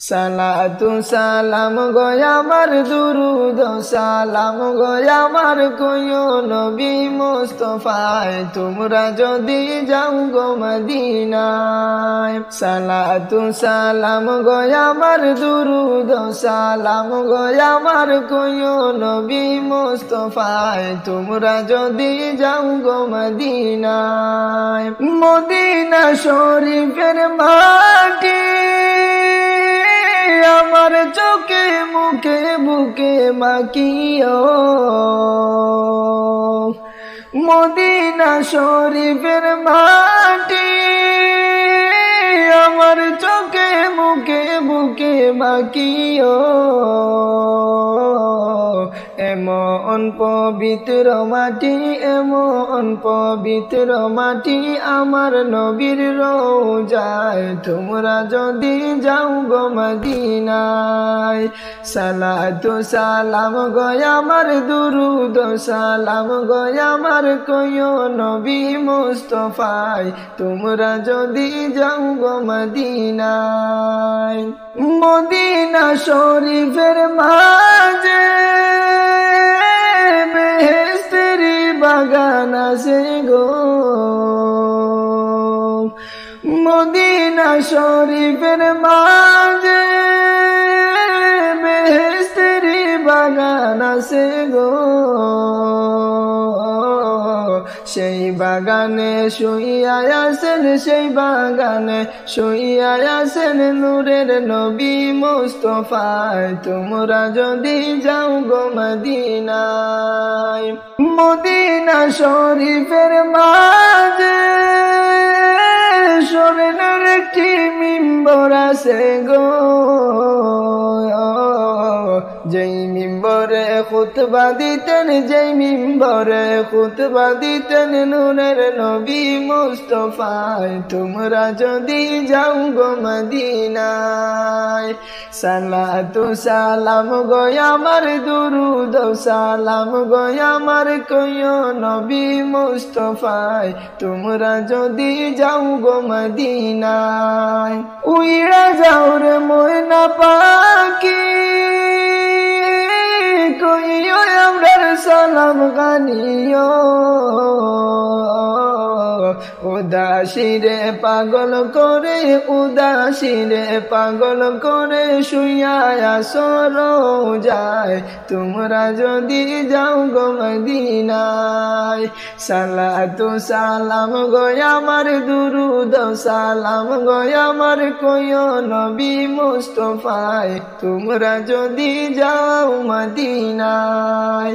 সালাতু সালাম গো আমার দুরুদ সালাম গো আমার কইও নবী মুস্তাফায় তোমরা যদি যাও গো মদিনায়। সালাতু সালাম গো আমার দুরুদ সালাম গো আমার কইও নবী মুস্তাফায় তোমরা যদি যাও গো মদিনায়। মদিনা শরীফের মাটি আমার চোখে মুখে বুকে মাকিও, মদিনা শরীফের মাটি আমার চোখে মুখে বুকে মাকিও। এমন পবিত্র মাটি এমন পবিত্র মাটি আমার নবীর রওজায় তোমরা যদি যাও গো মদিনায়। সালাতু সালাম গো আমার দুরুদ সালাম গো আমার কইও নবী মুস্তাফায় তোমরা যদি যাও গো মদিনায়। মদিনা শরীফের মাঝে বেহেশতেরি বাগান আছে গো, মদিনা শরীফের মাঝে বেহেশতেরি বাগান আছে গো। সেই বাগানে শুইয়া আছেন সেই বাগানে শুইয়া আছেন নূরের নবী মুস্তাফায় তোমরা যদি যাও গো মদিনায়। মদিনা শরীফের মাঝে স্বর্ণের একটি মিম্বর আছে গো, যেই মিম্বরে খুতবা দিতেন যেই মিম্বরে খুতবা দিতেন নূরের নবী মুস্তাফায় তোমরা যদি যাও গো মদিনায়। সালাতু সালাম গো আমার দুরুদ সালাম গো আমার কইও নবী মুস্তাফায় তোমরা যদি যাও গো মদিনায়। উইড়া যাও রে ময়না পাখি কইও আমরার সালাম গানিও, উদাসীরে পাগল করে উদাসীরে পাগল করে শুইয়া আছো রওজায় তোমরা যদি যাও গো মদিনায়। সালাতু সালাম গো আমার দুরুদ সালাম গো আমার কইও নবী মুস্তাফায় তোমরা যদি যাও মদিনায়।